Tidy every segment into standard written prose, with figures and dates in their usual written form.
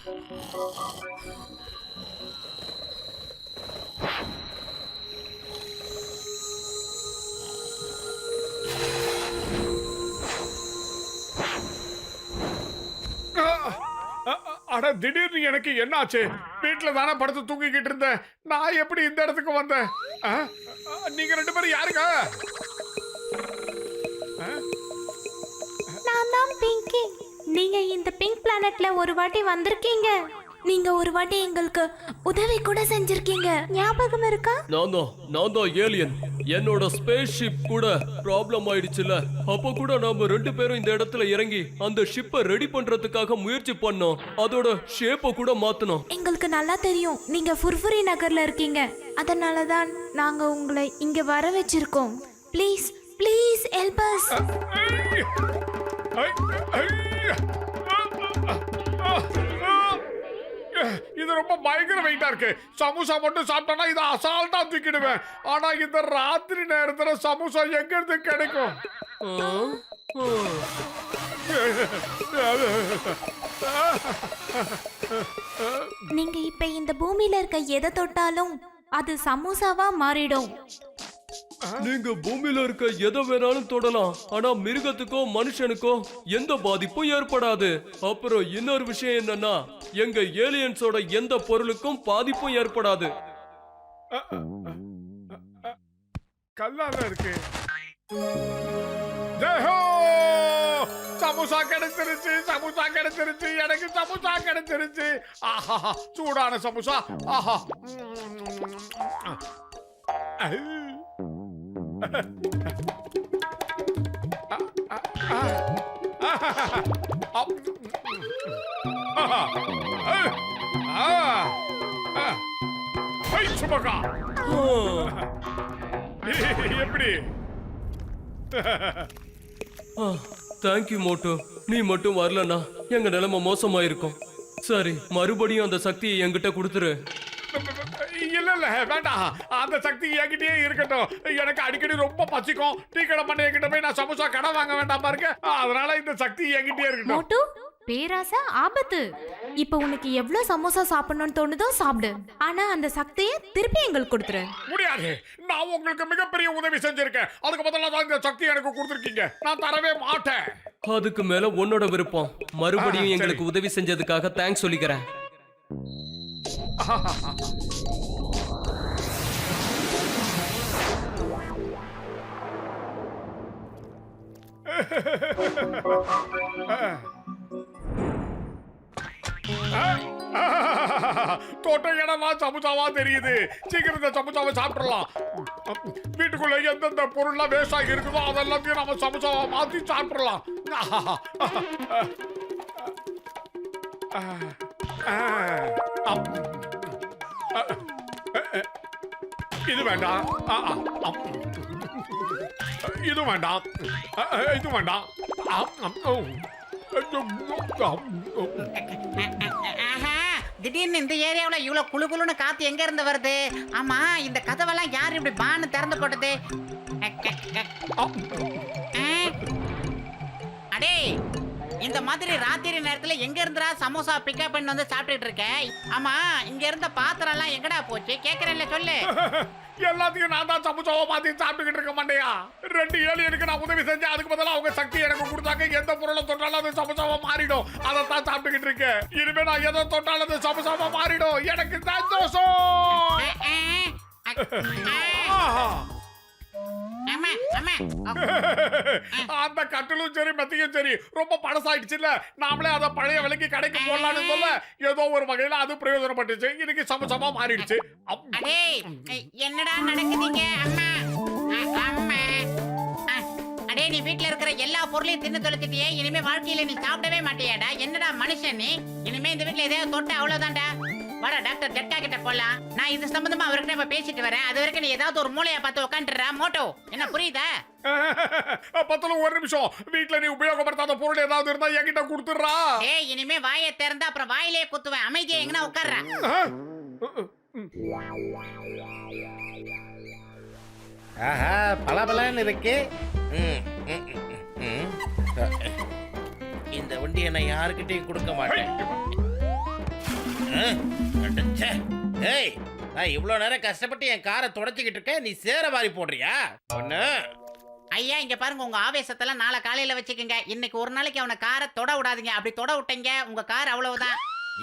அட திடீர்னு எனக்கு என்ன ஆச்சு? வீட்டுல தானே படுத்து தூங்கிக்கிட்டு இருந்தேன். நான் எப்படி இந்த இடத்துக்கு வந்தேன்? நீங்க 2 பேரும் யாருங்க? நான் தான் பிங்கி. நீங்க இந்த பிங்க் பிளானட்ல ஒரு வாட்டி வந்திருக்கீங்க. நீங்க ஒரு வாட்டி எங்களுக்கு உதவி கூட செஞ்சிருக்கீங்க. ஞாபகம் இருக்கா? நான் தான் ஏலியன். என்னோட ஸ்பேஸ் ஷிப் கூட ப்ராப்ளம் ஆயிடுச்சுல. அப்ப கூட நாம 2 பேரும் இந்த இடத்துல இறங்கி அந்த ஷிப்பை ரெடி பண்றதுக்காக முயற்சி பண்ணோம். அதோட ஷேப்பை கூட மாத்தணும். எங்களுக்கு நல்லா தெரியும் நீங்க ஃபுர்ஃபுரி நகர்ல இருக்கீங்க. அதனால தான் நாங்க உங்களை இங்க வர வச்சிருக்கோம். Please please help us. இது ரொம்ப பயங்கர வெயிட்டா இருக்கு. சமோசா மட்டும் சாப்பிட்டா இதை அசால்ட்டா தூக்கிடுவேன். ஆனா இந்த ராத்திரி நேரத்துல சமோசா எங்க இருந்து கிடைக்கும்? நீங்க இப்ப இந்த பூமியில இருக்க எதை தொட்டாலும் அது சமோசாவா மாறிடும். நீங்க பூமியில இருக்க எதை வேணாலும் தொடலாம். ஆனா மிருகத்துக்கோ மனுஷனுக்கோ எந்த பாதிப்பும் ஏற்படாது. அப்புறம் இன்னொரு விஷயம் என்னன்னா, எங்க ஏலியன்ஸோட எந்த பொருளுக்கும் பாதிப்பும் ஏற்படாது. கல்லால இருக்கு. ஜெயஹோ! சமோசா கிடைச்சிருச்சு, சமோசா கிடைச்சிருச்சு, எனக்கு சமோசா கிடைச்சிருச்சு. ஆஹா, சூடான சமோசா. ஆஹா. சுமகா எப்படி? தேங்க்யூ மோட்டோ. நீ மட்டும் வரலன்னா எங்க நிலைமை மோசமாயிருக்கும். சரி, மறுபடியும் அந்த சக்தியை என்கிட்ட கொடுத்துரு. இல்ல இல்ல வேண்டாம், அந்த சக்தி என்கிட்டயே இருக்கட்டும். எனக்கு அடிக்கடி ரொம்ப பசிக்கும். டீ கடை பண்ண என்கிட்ட போய் நான் சமோசா கடை வாங்க வேண்டாம் பாருங்க. அதனால இந்த சக்தி என்கிட்டயே இருக்கட்டும். மோட்டு, பேராசை ஆபத்து. இப்ப உனக்கு எவ்வளவு சமோசா சாப்பிடணும்னு தோணுதோ சாப்பிடு. ஆனா அந்த சக்தியை திருப்பி எங்களுக்கு கொடுத்துரு. முடியாது. நான் உங்களுக்கு மிகப்பெரிய உதவி செஞ்சிருக்கேன். அதுக்கு பதிலா தான் இந்த சக்தி எனக்கு கொடுத்துருக்கீங்க. நான் தரவே மாட்டேன். அதுக்கு மேல உன்னோட விருப்பம். மறுபடியும் எங்களுக்கு உதவி செஞ்சதுக்காக தேங்க்ஸ் சொல்லிக்கிறேன். தோட்ட இடமா சமுசாவா தெரியுது. சீக்கிரம் இந்த சமுசாவை சாப்பிடலாம். வீட்டுக்குள்ள எந்தெந்த பொருள்லாம் வேஸ்ட் ஆகி இருக்குதோ அதெல்லாத்தையும் நம்ம சமுசாவா மாத்தி சாப்பிடலாம். இது வேண்டாம், இது வேண்டாம், இது வேண்டாம். திடீர்னு இந்த ஏரியாவுல இவ்வளவு குளு குளுன்னு காத்து எங்க இருந்து வருது? ஆமா, இந்த கதவெல்லாம் யார் இப்படி பான்னு திறந்து போட்டது? அடே, இந்த மாதிரி ராத்திரி நேரத்துல எங்க இருந்துடா சமோசா பிக்கப் பண்ணி வந்து சாப்பிட்டுட்டு இருக்க? ஆமா, இங்க இருந்த பாத்திரம் எல்லாம் எங்கடா போச்சு? கேக்குறேன்ல, சொல்லு. எல்லாத்தையும் நான் தான் சமோசாவை மாத்தி சாப்பிட்டுக்கிட்டு இருக்க மாட்டேயா? 2 ஏலியனுக்கு நான் உதவி செஞ்சேன். அதுக்கு பதிலா அவங்க சக்தி எனக்கு கொடுத்தாங்க. எந்த பொருளை தொட்டாலும் அது சமோசாவா மாறிடும். அதைத்தான் சாப்பிட்டுக்கிட்டு இருக்கேன். இனிமே நான் எதை தொட்டாலும் அது சமோசாவா மாறிடும். எனக்கு சந்தோஷம். அந்த கட்டிலும் சரி மெத்தையும் சரி ரொம்ப பழசாயிடுச்சுல்ல. நாமளே அதை பழைய விலைக்கு கடைக்கு போடலான்னு சொல்ல ஏதோ ஒரு வகையில அது பிரயோஜனப்பட்டுச்சு. இன்னைக்கு சமசமா மாறிடுச்சு. என்னடா நடக்குதுங்க? அம்மா, அம்மா. அடே, நீ வீட்டுல இருக்கிற எல்லா பொருளையும் தின்னு தொலைச்சிட்டியே. இனிமே வாழ்க்கையில நீ சாப்பிடவே மாட்டியாடா? என்னடா மனுஷன் நீ? இனிமே இந்த வீட்டுல எதையாவது தொட்ட அவ்வளவுதான்டா. வாடா, டாக்டர் ஜெட்டா கிட்ட போலாம். நான் இது சம்பந்தமா அவர்கிட்ட இப்ப பேசிட்டு வரேன். அது வரைக்கும் நீ ஏதாவது ஒரு மூளையை பார்த்து உட்காந்துடுறா. மோட்டோ, என்ன புரியுதா? பத்தல ஒரு நிமிஷம். வீட்டுல நீ உபயோகப்படுத்தாத பொருள் ஏதாவது இருந்தா என்கிட்ட கொடுத்துடுறா. ஏய், இனிமே வாயை திறந்தா அப்புறம் வாயிலே குத்துவேன். அமைதியா எங்கனா உட்கார்றா. ஆஹா, பலபலன்னு இருக்கு. இந்த வண்டியை நான் யாருக்கிட்டையும் கொடுக்க மாட்டேன். ச்சே. ஏய், நான் இவ்வளவு நேரம் கஷ்டப்பட்டு என் காரை தொடச்சிக்கிட்டு இருக்கேன், நீ சேர வாரி போடுறியா? ஒண்ணு ஐயா இங்க பாருங்க, உங்க ஆவேசத்தெல்லாம் நாளை காலையில வச்சுக்கோங்க. இன்னைக்கு ஒரு நாளைக்கு அவனை காரை தொட விடாதீங்க. அப்படி தொட விட்டீங்க உங்க கார் அவ்வளவுதான்.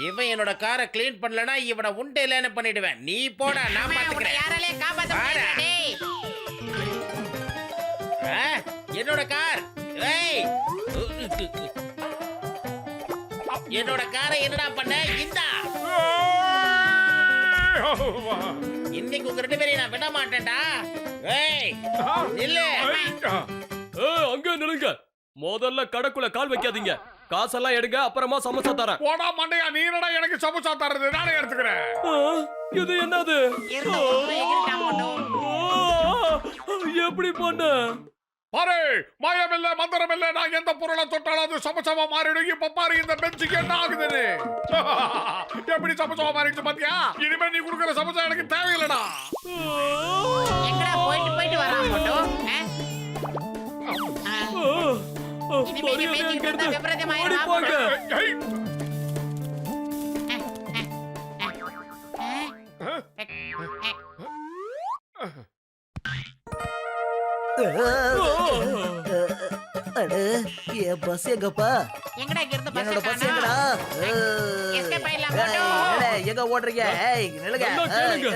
இவன் என்னோட காரை கிளீன் பண்ணலனா இவனை உண்டு இல்லைன்னு பண்ணிடுவேன். நீ போடா, நான் உன்னை பாத்துக்கிறேன். யாராலையும் காப்பாத்த முடியாது. டேய். என்னோட கார். ஏய், என்னோட காரை என்னடா பண்ண? இந்தா, இன்னைக்கு உங்க ரெண்டு பேரையும் நான் விட மாட்டேன்டா. ஏய், நில்லு. அங்க நில்லுங்க. முதல்ல கடைக்குள்ள கால் வைக்காதீங்க. காசெல்லாம் எடுங்க, அப்புறமா சமோசா தரேன். போடா மண்டையா, நீ என்னடா எனக்கு சமோசா தர்றது? நானே எடுத்துக்கிறேன். இது என்னது? இருந்த பொருளை எகிறிட்டான் மட்டும். எப்படி பண்ண? பாரு, மாயம் இல்ல மந்திரம் இல்ல, நான் எந்த பொருளை தொட்டாலும் அது சமோசாவா மாறிடும். இப்ப பாரு இந்த பெஞ்சுக்கு என்ன ஆகுதுன்னு. எப்படி சமோசாவா மாறிடுச்சு பாத்தியா? இனிமே நீ குடுக்கிற சமோசா எனக்கு தேவையில்லடா. எங்கடா போயிட்டு வரான் மட்டும். இனிமே நீ பேசிக்கிட்டு இருந்தா விபரீதமாயிரும். ஓடிப்போங்க. ஏய், அட என் பஸ் எங்கப்பா? எங்கடா இங்க இருந்து என்னோட பஸ் எங்கடா? எஸ்கேப் ஆயிடலாம் ஏய், மட்டும். என்னடா, எங்க ஓடுறீங்க? ஏய், நில்லுங்க. நல்லா கேளுங்க.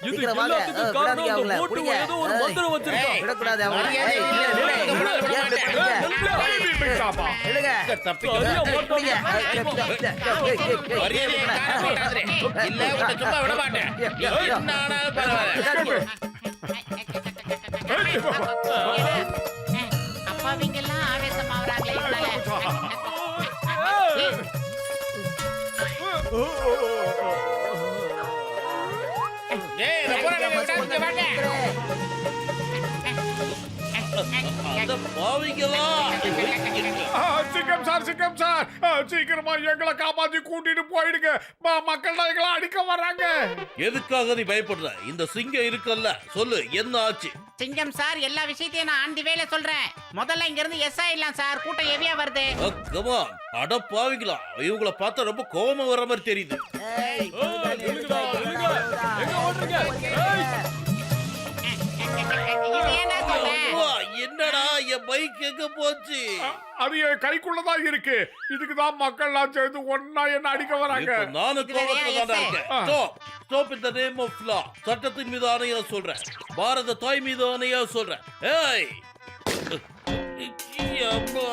இது சீக்கிரம் வாங்க. எல்லாத்துக்கும் காரணம் விடாதீங்க அந்த அவங்கள. மோட்டு பிடிங்க. ஏதோ ஒரு மந்திரம் வச்சிருக்கான். ஏய், விடக்கூடாது அவங்கள. மரியாதை ஏய், இல்ல, நில்லு, விட நில்லு. மாட்டேன். ஏன் இப்படி பண்றீங்க? பிடிச்சாப்பா. நில்லுங்க. தப்பிக்க சரியா பிடிங்க. மாட்டான். மரியாதையை காரை போடாதே. இல்ல, உன்னை சும்மா விட மாட்டேன். என்ன ஆனாலும் பரவாயில்ல. அப்பாவிங்கெல்லாம் ஆவேசமாவறாங்களே இவனால. ஏய், இதை போடா, நீங்க விடாதீங்க, வாங்க. அந்த பாவிங்களா. சிக்கம் சார், சிக்கம் சார், சீக்கிரமா எங்களை காப்பாத்தி கூட்டிட்டு போயிடுங்க. மக்கள் எங்களை அடிக்க வர்றாங்க. எதுக்காக நீ பயப்படுற? இந்த சிங்கம் இருக்குல்ல, சொல்லு என்ன ஆச்சு? சிங்கம் சார், எல்லா விஷயத்தையும் நான் ஆண்டி வேலை சொல்றேன். முதல்ல இங்க இருந்து எஸ் ஆயிடலாம் சார், கூட்டம் ஹெவியா வருது. அட பாவிங்களா, இவங்கள பார்த்தா ரொம்ப கோபமா வர்ற மாதிரி தெரியுது. நில்லுங்கடா, நில்லுங்க. எங்க ஓடுறீங்க? ஏய், இது ஏன்டா சொல்றேன்? அப்பா, என்னடா என் பைக் எங்க போச்சு? அது என் கைக்குள்ளதான் இருக்கு. இதுக்குதான் மக்கள்லாம் சேர்ந்து ஒன்னா என்ன அடிக்க வராங்க. இப்ப நானும் கோபத்துல தான் இருக்கேன். Stop in the name of law. சட்டத்தின் மீது ஆணையா சொல்றேன். பாரத தாய் மீது ஆணையா சொல்றேன். ஏய், அம்மா.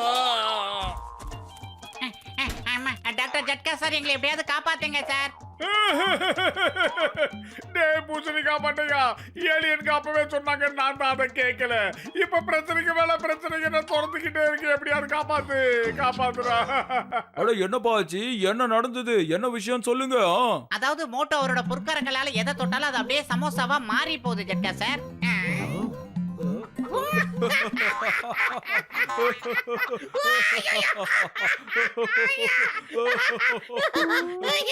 ஆமா, டாக்டர் ஜட்கா சார், எங்களை எப்படியாவது காப்பாத்துங்க சார். டேய் பூசணிக்கா மண்டையா, ஏலியனுக்கு அப்பவே சொன்னாங்க, நான் தான் அதை கேட்கல. இப்ப பிரச்சனைக்கு மேல பிரச்சனைக்கு நான் தொடர்ந்துகிட்டே இருக்கேன். எப்படியாவது காப்பாத்துறா. அட என்னப்பா ஆச்சு? என்ன நடந்தது? என்ன விஷயம் சொல்லுங்க. அதாவது மோட்டோ அவரோட புற்கரங்களால எதை தொட்டாலும் அது அப்படியே சமோசாவா மாறி போகுது ஜட்கா சார்.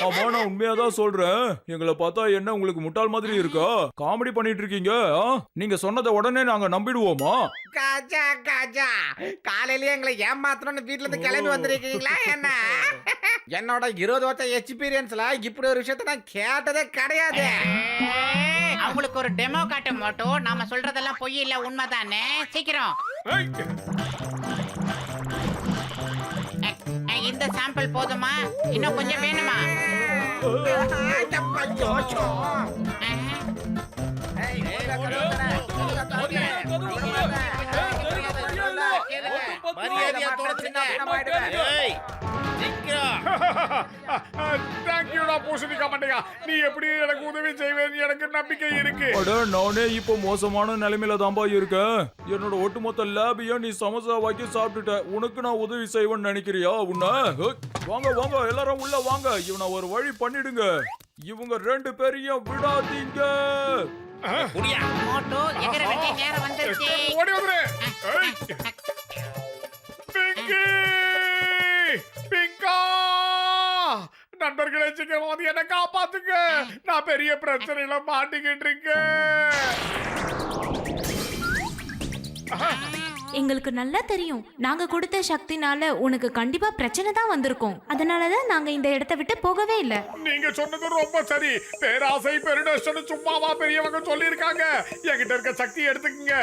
ஆமா, நான் உண்மையாதான் சொல்றேன். எங்களை பார்த்தா என்ன உங்களுக்கு முட்டாள் மாதிரி இருக்கா? காமெடி பண்ணிட்டு இருக்கீங்க. நீங்க சொன்னதை உடனே நாங்க நம்பிடுவோமா? காஜா காஜா, காலையிலேயே எங்களை ஏமாத்தணும்னு வீட்ல இருந்து கிளம்பி வந்திருக்கீங்களா என்ன? என்னோட 20 வருஷம் எக்ஸ்பீரியன்ஸ்ல இப்படி ஒரு விஷயத்த நான் கேட்டதே கிடையாது. அவங்களுக்கு ஒரு டெமோ காட்ட மோட்டோ. நாம சொல்றதெல்லாம் பொய் இல்ல, உண்மைதானே? சீக்கிரம் இந்த சாம்பிள் போதுமா? இன்னும் கொஞ்சம் வேணுமா? மரியாதையா தொடச்சுங்க. ஏய், சீக்கிரம். தேங்க்யூடா பூசணிக்கா மண்டையா, நீ எப்படி எனக்கு உதவி செய்வேன்னு எனக்கு நம்பிக்கை இருக்கு. அட, நானே இப்போ மோசமான நிலைமையில தான்பா இருக்கேன். என்னோட ஒட்டுமொத்த லேபையும் நீ சமோசாவாக்கி சாப்பிட்டுட்ட. உனக்கு நான் உதவி செய்வேன்னு நினைக்கிறியா? உன்ன வாங்க வாங்க, எல்லாரும் உள்ள வாங்க. இவனை ஒரு வழி பண்ணிடுங்க. இவங்க 2 பேரையும் விடாதீங்க. குடியா. மோட்டோ, எகிற வேண்டிய நேரம் வந்துருச்சு. ஓடி வந்துரு. பிங்கி, பிங்கா, நண்பர்களே சீக்கிரம் வந்து என்ன காப்பாத்துங்க. நான் பெரிய பிரச்சனையில மாட்டிக்கிட்டு இருக்கேன். எங்களுக்கு நல்லா தெரியும் நாங்க கொடுத்த சக்தினால உனக்கு கண்டிப்பா பிரச்சனை தான் வந்திருக்கும். அதனாலதான் நாங்க இந்த இடத்தை விட்டு போகவே இல்ல. நீங்க சொன்னது ரொம்ப சரி. பேராசை பெருநஷ்டம் சும்மாவா பெரியவங்க சொல்லியிருக்காங்க. என்கிட்ட இருக்க சக்தி எடுத்துக்கங்க.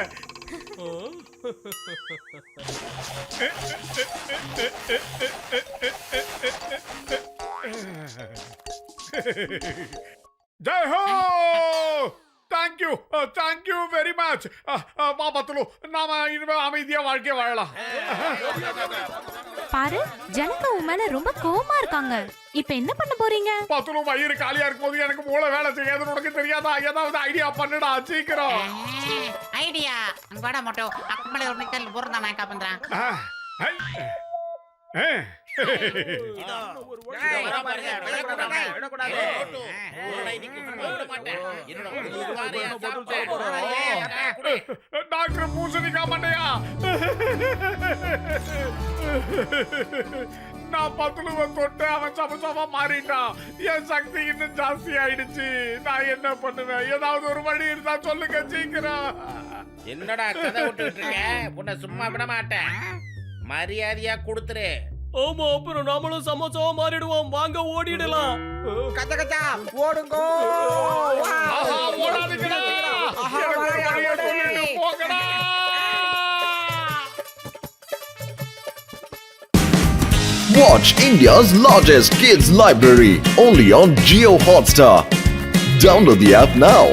Jai Ho! Thank you very much. வா பத்துலு, நாம இனிமே அமைதியா வாழ்க்கை வாழலாம். பாரு, ஜனங்க உன் மேல ரொம்ப கோவமா இருக்காங்க. இப்ப என்ன பண்ண போறீங்க? பத்துலு, வயிறு காலியா இருக்கும்போது எனக்கு மூளை வேலை செய்யாதுன்னு உனக்கு தெரியாதா? ஏதாவது ஐடியா பண்ணுடா சீக்கிரம். ஐடியா வாடா மட்டும் அக்கமலை ஒரு நிக்கல் போறதா நான் காப்பன்றேன். டாக்டர் பூசணிக்கா மண்டையா, நான் பத்துலுவை தொட்டு அவன் சமசமா மாறிட்டான். என் சக்தி இன்னும் ஜாஸ்தி ஆயிடுச்சு. நான் என்ன பண்ணுவேன்? ஏதாவது ஒரு வழி இருந்தா சொல்லுங்க சீக்கிரம். என்னடா கதை விட்டுட்டு இருக்க? உன்னை சும்மா விட மாட்டேன். மரியாதையா கொடுத்துரு. ஆமா, அப்புறம் நாமளும் சமோசாவா மாறிடுவோம். வாங்க ஓடிடலாம். கச்சா கச்சா ஓடுங்கோ. ஆஹா, ஓடாதீங்கடா. எனக்கு ஒரு வழியை சொல்லிட்டு போங்கடா. Watch India's largest kids library only on Jio Hotstar. Download the app now.